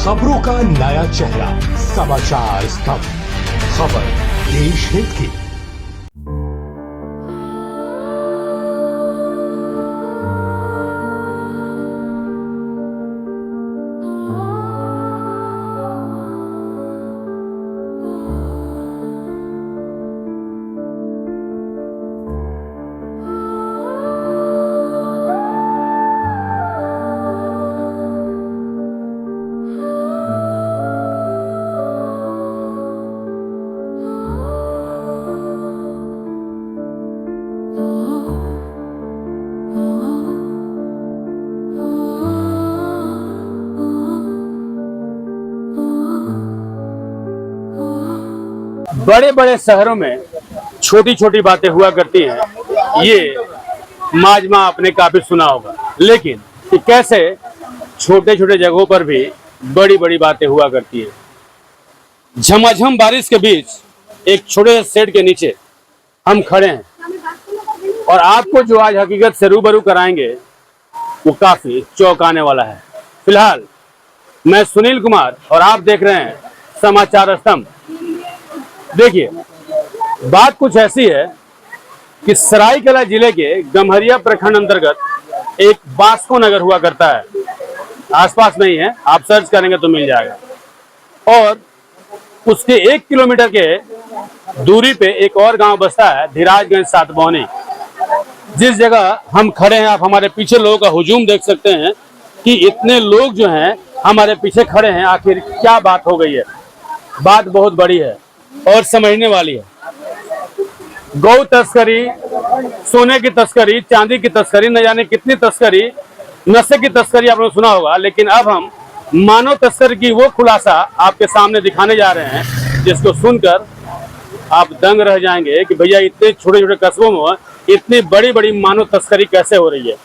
खबरों का नया चेहरा, समाचार स्तंभ, खबर देश हित की। बड़े बड़े शहरों में छोटी छोटी बातें हुआ करती हैं, ये माजमा आपने काफी सुना होगा। लेकिन कि कैसे छोटे छोटे जगहों पर भी बड़ी बड़ी बातें हुआ करती है। झमाझम बारिश के बीच एक छोटे से शेड के नीचे हम खड़े हैं और आपको जो आज हकीकत से रूबरू कराएंगे वो काफी चौंकाने वाला है। फिलहाल मैं सुनील कुमार और आप देख रहे हैं समाचार स्तंभ। देखिए, बात कुछ ऐसी है कि सरायकेला जिले के गम्हरिया प्रखंड अंतर्गत एक बास्को नगर हुआ करता है। आसपास नहीं है, आप सर्च करेंगे तो मिल जाएगा। और उसके 1 किलोमीटर के दूरी पे एक और गांव बसता है, धीराजगंज सातबौनी। जिस जगह हम खड़े हैं, आप हमारे पीछे लोगों का हुजूम देख सकते हैं कि इतने लोग जो हैं हमारे पीछे खड़े हैं। आखिर क्या बात हो गई है? बात बहुत बड़ी है और समझने वाली है। गौ तस्करी, सोने की तस्करी, चांदी की तस्करी, न जाने कितनी तस्करी, नशे की तस्करी आपने सुना होगा। लेकिन अब हम मानव तस्करी की वो खुलासा आपके सामने दिखाने जा रहे हैं जिसको सुनकर आप दंग रह जाएंगे कि भैया इतने छोटे छोटे कस्बों में इतनी बड़ी बड़ी मानव तस्करी कैसे हो रही है।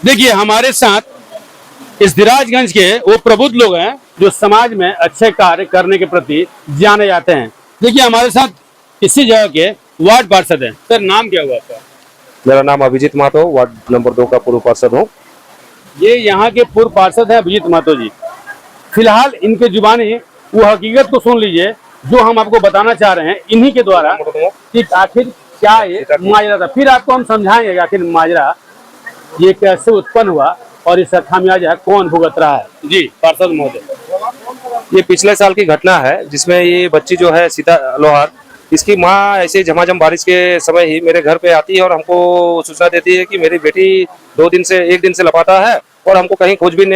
देखिए, हमारे साथ इस धीराजगंज के वो प्रबुद्ध लोग हैं जो समाज में अच्छे कार्य करने के प्रति जाने जाते हैं। देखिए, हमारे साथ इसी जगह के वार्ड पार्षद हैं। सर, नाम क्या हुआ आपका? मेरा नाम अभिजीत महतो, वार्ड नंबर 2 का पूर्व पार्षद हूँ। ये यहाँ के पूर्व पार्षद हैं अभिजीत महतो जी। फिलहाल इनके जुबानी वो हकीकत को सुन लीजिए जो हम आपको बताना चाह रहे हैं इन्हीं के द्वारा कि आखिर क्या ये माजरा था। फिर आपको हम समझाएंगे कि आखिर माजरा ये कैसे उत्पन्न हुआ और इसका खामियाजा कौन भुगत रहा है। जी पार्षद महोदय, ये पिछले साल की घटना है जिसमें ये बच्ची जो है सीता लोहार, इसकी माँ ऐसे झमाझम बारिश के समय ही मेरे घर पे आती है और हमको सूचना देती है कि मेरी बेटी 1 दिन से लापता है और हमको कहीं खोजबीन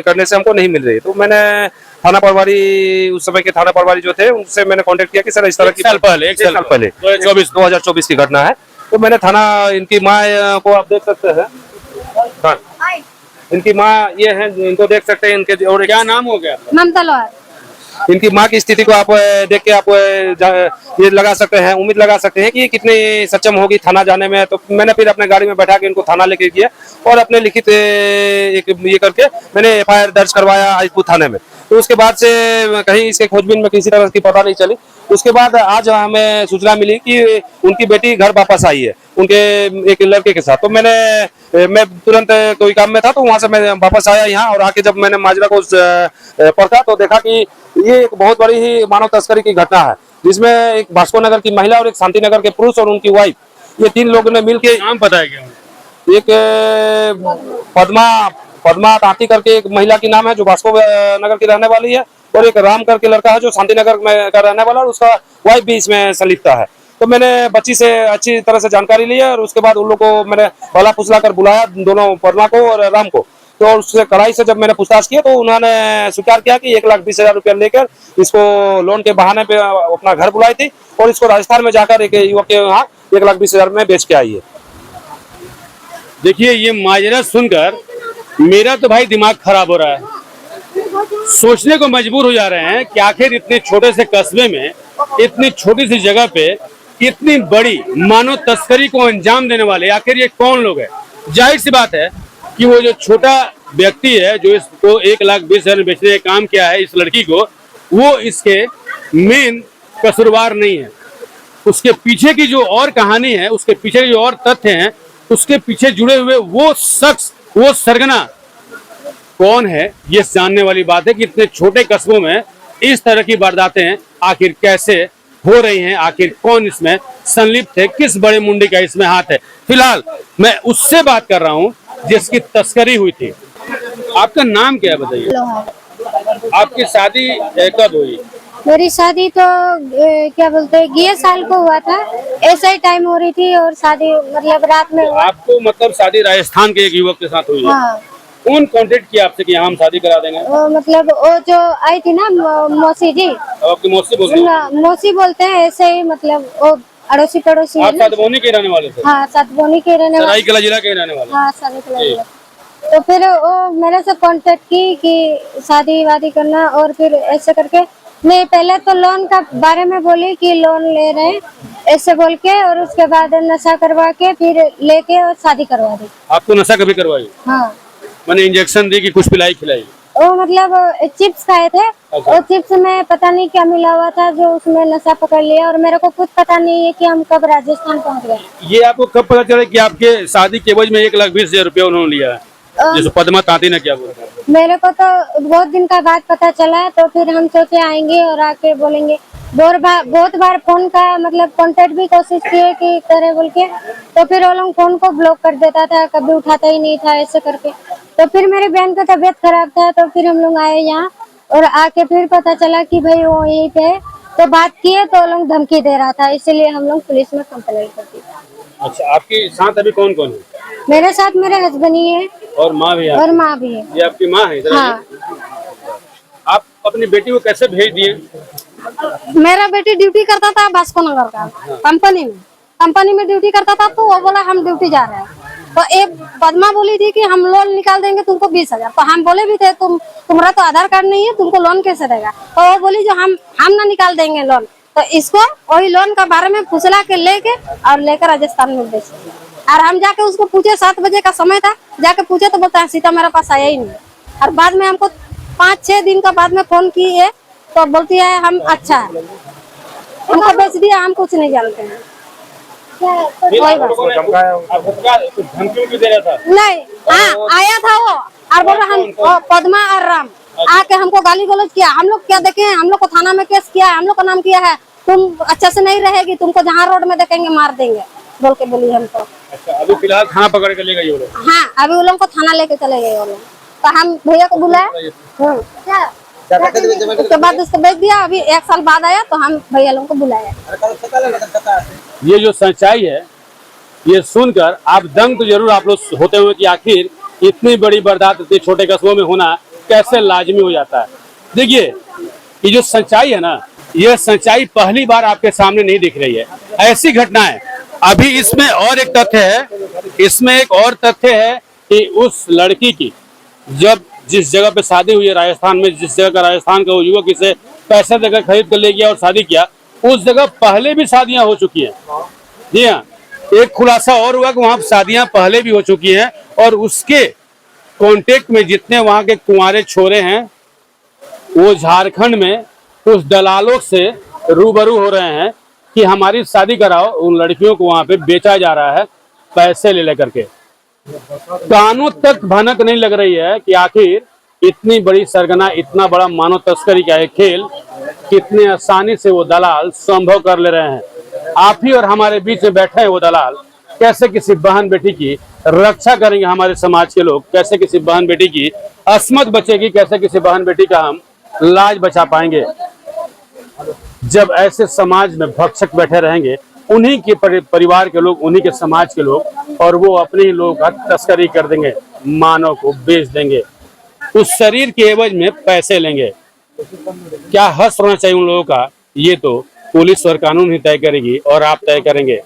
करने से हमको नहीं मिल रही। तो मैंने थाना प्रभारी, उस समय के थाना प्रभारी जो थे उनसे मैंने कांटेक्ट किया कि सर इस तरह की 1 साल पहले 2024 की घटना है। तो मैंने थाना, इनकी माँ को आप देख सकते हैं, हाँ, इनकी माँ ये है, इनको देख सकते हैं। इनके और क्या नाम हो गया? ममता लोहार। इनकी माँ की स्थिति को आप देख के आप ये लगा सकते हैं, उम्मीद लगा सकते हैं कि ये कितनी सक्षम होगी थाना जाने में। तो मैंने फिर अपने गाड़ी में बैठा के इनको थाना लेके गया और अपने लिखित ये करके मैंने FIR दर्ज करवाया आजपुर थाने में। तो उसके बाद से कहीं इसके खोजबीन में किसी तरह की पता नहीं चली। उसके बाद आज हमें सूचना मिली कि उनकी बेटी घर वापस आई है उनके एक लड़के के साथ। तो मैं तुरंत कोई काम में था तो वहां से मैं वापस आया यहाँ और आके जब मैंने माजरा को पढ़ा तो देखा कि ये एक बहुत बड़ी ही मानव तस्करी की घटना है जिसमें एक भास्को नगर की महिला और एक शांति नगर के पुरुष और उनकी वाइफ, ये 3 लोगों ने मिलकर, नाम पता है क्या? एक पद्मा तांती करके एक महिला की नाम है जो भास्को नगर की रहने वाली है और एक राम करके लड़का है जो शांति नगर में का रहने वाला और उसका वाइफ भी इसमें संलिप्त है। तो मैंने बच्ची से अच्छी तरह से जानकारी ली और उसके बाद उन लोग को मैंने भला फुसला कर बुलाया, दोनों पद्मा को और राम को। तो उससे कड़ाई से जब मैंने पूछताछ किया तो उन्होंने स्वीकार किया कि 1,20,000 रुपया लेकर इसको लोन के बहाने पे अपना घर बुलाई थी और इसको राजस्थान में जाकर एक युवक के यहाँ 1,20,000 में बेच के आई है। देखिए, ये माजरा सुनकर मेरा तो भाई दिमाग खराब हो रहा है। सोचने को मजबूर हो जा रहे हैं कि आखिर इतने छोटे से कस्बे में, इतनी छोटी सी जगह पे इतनी बड़ी मानव तस्करी को अंजाम देने वाले आखिर ये कौन लोग हैं। जाहिर सी बात है कि वो जो छोटा व्यक्ति है जो इसको 1,20,000 में बेचने का काम किया है इस लड़की को, वो इसके मेन कसूरवार नहीं है। उसके पीछे की जो और कहानी है, उसके पीछे के जो और तथ्य हैं, उसके पीछे जुड़े हुए वो शख्स, वो सरगना कौन है ये जानने वाली बात है कि इतने छोटे कस्बों में इस तरह की वारदातें आखिर कैसे हो रही हैं, आखिर कौन इसमें संलिप्त है, किस बड़े मुंडी का इसमें हाथ है। फिलहाल मैं उससे बात कर रहा हूँ जिसकी तस्करी हुई थी। आपका नाम क्या है बताइए? आपकी शादी कब हुई? मेरी शादी तो क्या बोलते हैं, ये साल को हुआ था, ऐसा ही टाइम हो रही थी और शादी मतलब रात में हुआ। आपको मतलब शादी राजस्थान के एक युवक के साथ हुई है? हाँ। कौन कांटेक्ट किया आपसे कि हम शादी करा देंगे? मतलब वो जो आई थी ना मौसी जी, आपकी मौसी बोल रही है? मौसी बोलते हैं ऐसे ही, मतलब वो अड़ोसी पड़ोसी है आप ना। सतबोनी के रहने वाले थे? हाँ, सतबोनी के रहने वाले। सरायकेला जिला के रहने वाले? हाँ, सरायकेला। तो फिर वो मेरे से कांटेक्ट की कि शादी वादी करना, और फिर ऐसे करके मैं पहले तो लोन का बारे में बोली कि लोन ले रहे हैं ऐसे बोल के, और उसके बाद नशा करवा के फिर लेके और शादी करवा दी। आपको नशा कभी करवाई? हाँ। मैंने इंजेक्शन दी कि कुछ पिलाई खिलाई? वो मतलब चिप्स खाए थे, और चिप्स में पता नहीं क्या मिला हुआ था जो उसमें नशा पकड़ लिया, और मेरे को कुछ पता नहीं है कि हम कब राजस्थान पहुंच गए। ये आपको कब पता चला कि आपके शादी के एवज में 1,20,000 रुपया उन्होंने लिया है, जैसे पद्मा तांती ने क्या बोला? मेरे को तो बहुत दिन का बाद पता चला, तो फिर हम सोचे आएंगे और आके बोलेंगे। बहुत बार फोन का मतलब कांटेक्ट भी कोशिश किए कि करे बोल के, तो फिर वो लोग फोन को ब्लॉक कर देता था, कभी उठाता ही नहीं था ऐसे करके। तो फिर मेरी बहन का तबीयत खराब था, तो फिर हम लोग आए यहाँ, और आके फिर पता चला कि भाई वो यहीं पे है। तो बात किए तो वो लोग धमकी दे रहा था, इसीलिए हम लोग पुलिस में कंप्लेंट कर दी। अच्छा, आपके साथ अभी कौन कौन है? मेरे साथ मेरे हस्बैंड ही है और माँ भी है? और माँ भी है। ये आपकी माँ है? हाँ। आप अपनी बेटी को कैसे भेज दिए? मेरा बेटी ड्यूटी करता था भास्को नगर का कंपनी में ड्यूटी करता था, तो वो बोला हम ड्यूटी जा रहे हैं। तो एक पद्मा बोली थी कि हम लोन निकाल देंगे तुमको 20,000। तो हम बोले भी थे तुम्हारा तो आधार कार्ड नहीं है, तुमको लोन कैसे देगा? तो वो बोली जो हम ना निकाल देंगे लोन। तो इसको वही लोन का बारे में फुसला के लेके और लेकर राजस्थान में बेच दिया। और हम जाके उसको पूछे, 7 बजे का समय था, जाके पूछे तो बोलता है सीता मेरे पास आया ही नहीं। और बाद में हमको 5-6 दिन का बाद में फोन की है, तो बोलती है हम अच्छा है, हमको बेच दिया, हम कुछ नहीं जानते हैं। वही बात। धमकी भी दे रहा था? नहीं, हाँ आया था वो, और बोल रहा हम पद्मा और राम आके हमको गाली गलौज किया। हम लोग क्या देखे हैं, हम लोग को थाना में केस किया है, हम लोग का नाम किया है, तुम अच्छा से नहीं रहेगी, तुमको जहाँ रोड में देखेंगे मार देंगे बोल के बोली हमको। अच्छा, अभी फिलहाल थाना पकड़ के ले गई वो लोग? हाँ, अभी वो लोग को थाना लेके चले गए वो लोग। तो हम भैया को बुलाए, उसके बाद उसको बेच दिया। अभी 1 साल बाद आया तो हम भैया लोगों को बुलाया। ये जो सच्चाई है, ये सुनकर आप दंग तो जरूर आप लोग होते हुए कि आखिर इतनी बड़ी वारदात इतने छोटे कस्बों में होना कैसे लाजमी हो जाता है। देखिए, ये जो सच्चाई है ना, ये सच्चाई पहली बार आपके सामने नहीं दिख रही है। ऐसी घटनाएं अभी इसमें और एक तथ्य है, इसमें एक और तथ्य है कि उस लड़की की जब जिस जगह पे शादी हुई है राजस्थान में, जिस जगह का राजस्थान का वो युवक इसे पैसे देकर खरीद कर ले गया और शादी किया, उस जगह पहले भी शादियां हो चुकी हैं। जी हाँ, एक खुलासा और हुआ कि वहां शादियां पहले भी हो चुकी हैं, और उसके कांटेक्ट में जितने वहां के कुंवारे छोरे हैं वो झारखंड में उस दलालों से रूबरू हो रहे हैं कि हमारी शादी कराओ। उन लड़कियों को वहां पे बेचा जा रहा है पैसे ले लेकर के। कानों तक भनक नहीं लग रही है कि आखिर इतनी बड़ी सरगना, इतना बड़ा मानव तस्करी का एक खेल कितने आसानी से वो दलाल संभव कर ले रहे हैं। आप ही और हमारे बीच में बैठे हैं वो दलाल, कैसे किसी बहन बेटी की रक्षा करेंगे हमारे समाज के लोग, कैसे किसी बहन बेटी की अस्मत बचेगी, कैसे किसी बहन बेटी का हम लाज बचा पाएंगे। जब ऐसे समाज में भक्षक बैठे रहेंगे, उन्हीं के परिवार के लोग, उन्हीं के समाज के लोग, और वो अपने ही लोगों का तस्करी कर देंगे, मानव को बेच देंगे, उस शरीर के एवज में पैसे लेंगे। क्या हर्ष होना चाहिए उन लोगों का, ये तो पुलिस और कानून ही तय करेगी और आप तय करेंगे।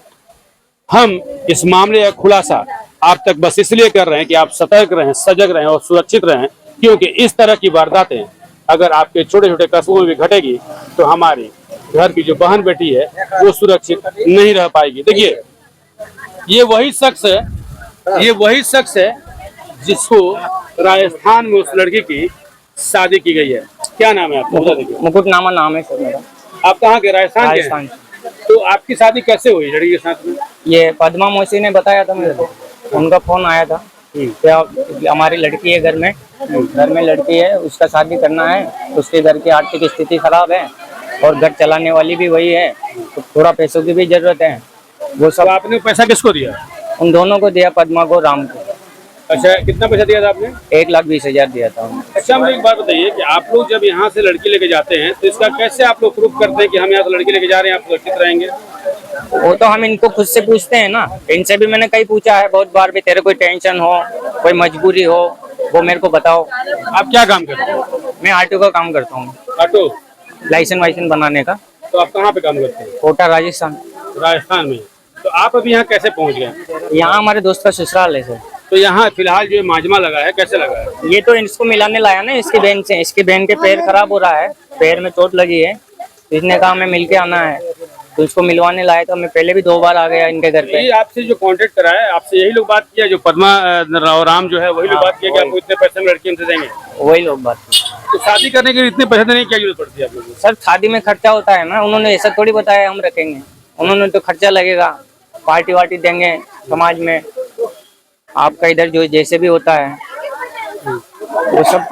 हम इस मामले का खुलासा आप तक बस इसलिए कर रहे हैं कि आप सतर्क रहें, सजग रहें और सुरक्षित रहें, क्योंकि इस तरह की वारदातें अगर आपके छोटे छोटे कस्बों में भी घटेगी तो हमारी घर की जो बहन बेटी है वो सुरक्षित नहीं रह पाएगी। देखिए, ये वही शख्स है जिसको राजस्थान में उस लड़की की शादी की गई है। क्या नाम है आपका? बता दीजिए। मुकुटनामा नाम है सर मेरा। आप कहाँ के? राजस्थान के? तो आपकी शादी कैसे हुई लड़की के साथ में? ये पद्मा मौसी ने बताया था मेरे को, उनका फोन आया था कि हमारी लड़की है घर में, घर में लड़की है, उसका शादी करना है, उसके घर की आर्थिक स्थिति खराब है और घर चलाने वाली भी वही है, तो थोड़ा पैसों की भी जरूरत है। वो तो सब आपने पैसा किसको दिया? उन दोनों को दिया, पद्मा को, राम को। अच्छा, कितना पैसा दिया था आपने? 1,20,000 दिया था उन्हें। अच्छा, मुझे एक बात बताइए कि आप लोग जब यहाँ से लड़की लेके जाते हैं तो इसका कैसे आप लोग प्रूफ करते हैं कि हम यहाँ से लड़की लेके जा रहे हैं, आप सुरक्षित रहेंगे? वो तो हम इनको खुद से पूछते हैं ना, इनसे भी मैंने कई पूछा है बहुत बार भी, तेरे कोई टेंशन हो, कोई मजबूरी हो, वो मेरे को बताओ। आप क्या काम करते हैं? मैं आरटीओ का काम करता हूँ, ऑटो लाइसेंस वाइसेंस बनाने का। तो आप कहाँ पे काम करते हैं? कोटा, राजस्थान। राजस्थान में। तो आप अभी यहाँ कैसे पहुँच गए? यहाँ हमारे दोस्त का ससुराल है सर। तो यहाँ फिलहाल जो माजमा लगा है, कैसे लगा है? ये तो इसको मिलाने लाया ना इसकी बहन से, इसकी बहन के पैर खराब हो रहा है, पैर में चोट लगी है, तो इसने कहा हमें मिल के आना है, तो इसको मिलवाने लाए। तो मैं पहले भी 2 बार आ गया इनके घर पे। ये आपसे जो कांटेक्ट करा है, आपसे यही लोग बात किया, जो पद्मा और राम जो है वही लोग बात किया कि आपको इतने पैसे में लड़की हमसे देंगे? वही लोग बात। तो शादी करने के लिए इतने पैसे देने की क्या जरूरत पड़ती है आप लोगों को? सर शादी में खर्चा होता है ना, उन्होंने ऐसा थोड़ी बताया हम रखेंगे, उन्होंने तो खर्चा लगेगा, पार्टी वार्टी देंगे समाज में, आपका इधर जो जैसे भी होता है वो सब।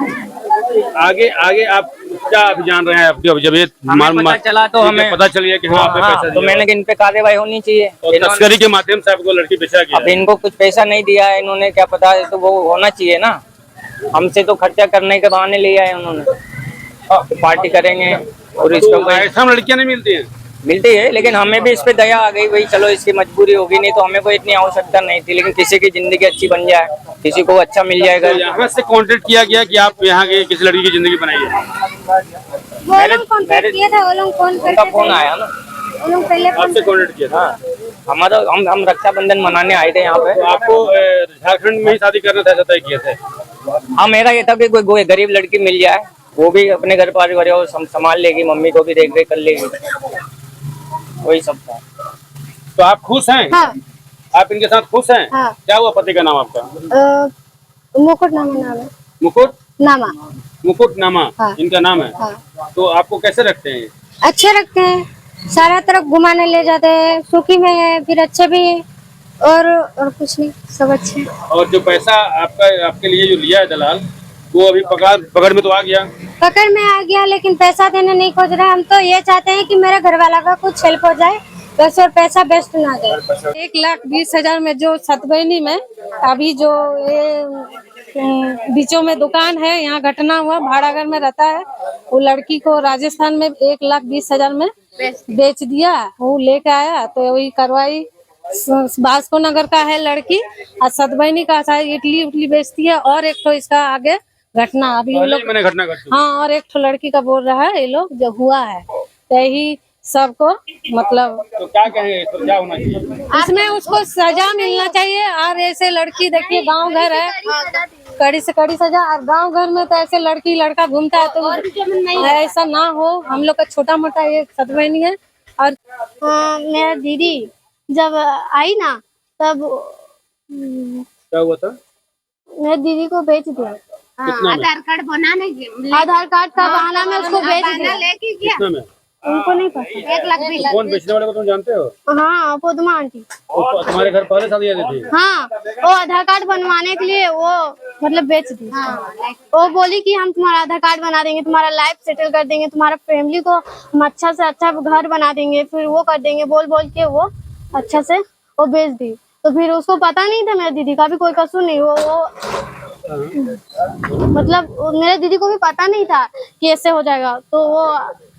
आगे आगे आप क्या अभियान रहे हैं आपके? जब ये पता चला तो हमें पता चल गया कि हाँ आपने पैसा तो दिया, मैंने इन पे कार्रवाई होनी चाहिए। और तस्करी के माध्यम से आपको लड़की बेचा गया अब है। इनको कुछ पैसा नहीं दिया है इन्होंने, क्या पता है, तो वो होना चाहिए ना। हमसे तो खर्चा करने के बहाने लिया है उन्होंने, पार्टी करेंगे और इसका तो ऐसा लड़कियां नहीं मिलती हैं? मिलती है, लेकिन हमें भी इस पे दया आ गई, भाई चलो इसकी मजबूरी होगी, नहीं तो हमें कोई इतनी आवश्यकता नहीं थी, लेकिन किसी की जिंदगी अच्छी बन जाए, किसी को अच्छा मिल जाएगा। तो यहाँ से कांटेक्ट किया गया कि आप यहाँ के किसी लड़की की जिंदगी बनाइए? वो लोग कांटेक्ट किए थे, वो लोग फोन उनका करके फोन आया ना, वो लोग पहले आपसे कांटेक्ट किया था? हमारा हम रक्षाबंधन मनाने आए थे यहाँ पे। तो आपको झारखंड में ही शादी करना था, ऐसा तय किया था? हाँ, मेरा ये था कि कोई गरीब लड़की मिल जाए, वो भी अपने घर परिवार और संभाल लेगी, मम्मी को भी देख रेख कर लेगी, वही सब था। तो आप खुश हैं? हाँ, आप इनके साथ खुश हैं? हाँ। क्या हुआ पति का नाम आपका? मुकुट नामा नाम है। मुकुट नामा। मुकुट नामा हाँ। इनका नाम है। हाँ। तो आपको कैसे रखते हैं? अच्छे रखते हैं, सारा तरफ घुमाने ले जाते हैं, सुखी में है, फिर अच्छे भी है, और कुछ नहीं, सब अच्छे। और जो पैसा आपके लिए जो लिया है दलाल, वो अभी पकड़ में तो आ गया? पकड़ में आ गया, लेकिन पैसा देने नहीं खोज रहे। हम तो ये चाहते हैं कि मेरे घर वाला का कुछ हेल्प हो जाए, बस, और पैसा बेस्ट ना जाए। 1,20,000 में जो सतबैनी में अभी जो ये बीचों में दुकान है, यहाँ घटना हुआ, भाड़ाघर में रहता है, वो लड़की को राजस्थान में 1,20,000 में बेच दिया, वो लेके आया, तो वही कार्रवाई। बास्को नगर का है लड़की, और सतबैनी का शायद इडली उटली बेचती है, और एक तो इसका आगे घटना अभी ये लोग, मैंने घटना घटी। हाँ, और एक तो लड़की का बोल रहा है ये लोग जो हुआ है, तो यही सबको मतलब तो क्या कहेंगे, तो क्या होना चाहिए? इसमें उसको सजा मिलना चाहिए। और ऐसे लड़की देखिए, गांव घर है, कड़ी से कड़ी सजा, और गांव घर में तो ऐसे लड़की लड़का घूमता है, तो ऐसा ना हो। हम लोग का छोटा मोटा ये सतबैनी है। और मेरा दीदी जब आई ना, तब क्या हुआ था? मेरे दीदी को बेच दिया। आधार कार्ड बनाने आधार कार्ड का बहाना में उसको बेच दिया। लेके गया, कितना में? उनको नहीं पता। 1,20,000। कौन बेचने वाले को तुम जानते हो? हाँ, पद्मा आंटी। वो तुम्हारे घर पहले शादी आती थी? हाँ, वो आधार कार्ड बनवाने के लिए वो मतलब बेच दी। वो बोली कि हम तुम्हारा आधार कार्ड बना देंगे, तुम्हारा लाइफ सेटल कर देंगे, तुम्हारा फैमिली को हम अच्छा से अच्छा घर बना देंगे, फिर वो कर देंगे, बोल बोल के वो अच्छा से वो बेच दी। तो फिर उसको पता नहीं था, मेरी दीदी का भी कोई कसूर नहीं, वो मतलब मेरे दीदी को भी पता नहीं था कि ऐसे हो जाएगा, तो वो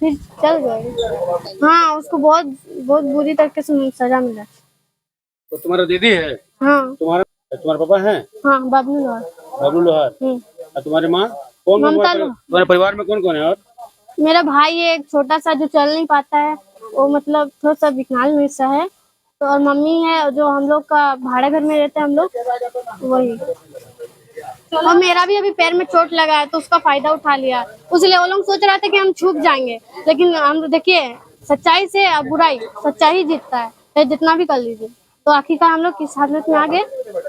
फिर चल गए। हाँ, उसको बहुत बहुत बुरी तरीके से सजा मिला। तो तुम्हारा दीदी है? हाँ। तुम्हारे पापा हैं? हाँ, बबलू लोहार। बबलू लोहार। और तुम्हारी माँ? कौन? तुम्हारे परिवार में कौन कौन है? और मेरा भाई है एक छोटा सा, जो चल नहीं पाता है, वो मतलब थोड़ा सा विकलांग हिस्सा है, तो और मम्मी है जो हम लोग का भाड़ा घर में रहते हैं हम लोग, वही। और मेरा भी अभी पैर में चोट लगा है, तो उसका फायदा उठा लिया, इसलिए वो लोग सोच रहे थे कि हम छुप जाएंगे, लेकिन हम देखिए सच्चाई से बुराई, सच्चाई ही जीतता है, चाहे जितना भी कर लीजिए। तो आखिरकार हम लोग किस हालत में आ गए,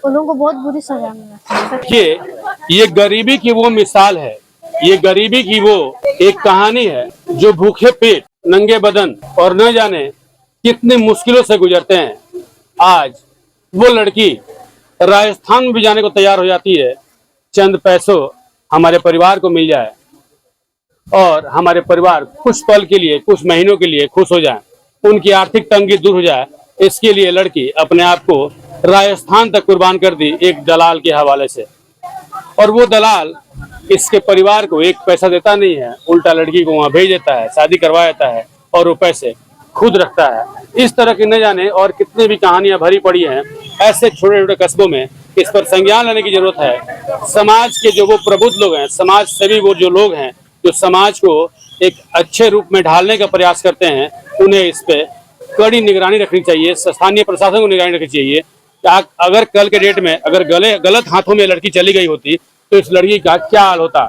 उन लोगों को बहुत बुरी सजा मिला। ये गरीबी की वो मिसाल है, ये गरीबी की वो एक कहानी है, जो भूखे पेट, नंगे बदन और न जाने कितनी मुश्किलों से गुजरते हैं। आज वो लड़की राजस्थान में भी जाने को तैयार हो जाती है, चंद पैसों हमारे परिवार को मिल जाए और हमारे परिवार कुछ पल के लिए, कुछ महीनों के लिए खुश हो जाए, उनकी आर्थिक तंगी दूर हो जाए, इसके लिए लड़की अपने आप को राजस्थान तक कुर्बान कर दी एक दलाल के हवाले से। और वो दलाल इसके परिवार को एक पैसा देता नहीं है, उल्टा लड़की को वहां भेज देता है, शादी करवा देता है और वो पैसे खुद रखता है। इस तरह की न जाने और कितनी भी कहानियां भरी पड़ी हैं ऐसे छोटे छोटे कस्बों में। इस पर संज्ञान लेने की जरूरत है। समाज के जो वो प्रबुद्ध लोग हैं, समाज सेवी वो जो लोग हैं जो समाज को एक अच्छे रूप में ढालने का प्रयास करते हैं, उन्हें इस पे कड़ी निगरानी रखनी चाहिए। स्थानीय प्रशासन को निगरानी रखनी चाहिए। अगर कल के डेट में अगर गलत हाथों में लड़की चली गई होती तो इस लड़की का क्या हाल होता।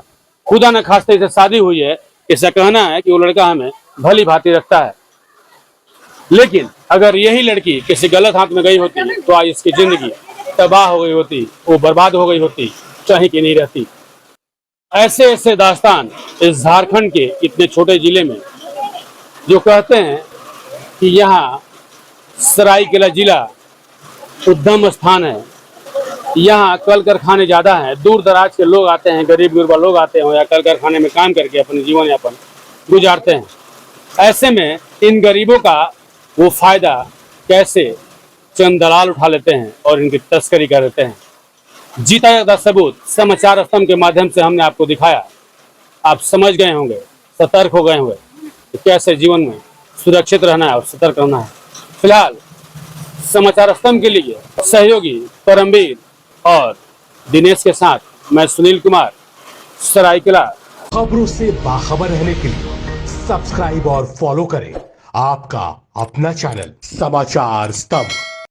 खुदा न खास्ते इसे शादी हुई है, इसका कहना है कि वो लड़का हमें भली भांति रखता है, लेकिन अगर यही लड़की किसी गलत हाथ में गई होती तो आज इसकी जिंदगी तबाह हो गई होती, वो बर्बाद हो गई होती, चाहे कि नहीं रहती। ऐसे ऐसे दास्तान इस झारखंड के इतने छोटे जिले में जो कहते हैं कि यहाँ सरायकेला जिला उद्यम स्थान है, यहाँ कल कारखाने ज्यादा हैं, दूर दराज के लोग आते हैं, गरीब गुरबा लोग आते हैं या कल कारखाने में काम करके अपने जीवन यापन गुजारते हैं। ऐसे में इन गरीबों का वो फायदा कैसे चंद दलाल उठा लेते हैं और इनकी तस्करी कर देते हैं। जीता जागता सबूत समाचार स्तंभ के माध्यम से हमने आपको दिखाया। आप समझ गए होंगे, सतर्क हो गए होंगे कि कैसे जीवन में सुरक्षित रहना है और सतर्क रहना है। फिलहाल समाचार स्तंभ के लिए सहयोगी परमवीर और दिनेश के साथ मैं सुनील कुमार, सरायकेला। खबरों से बाखबर रहने के लिए सब्सक्राइब और फॉलो करें आपका अपना चैनल समाचार स्तंभ।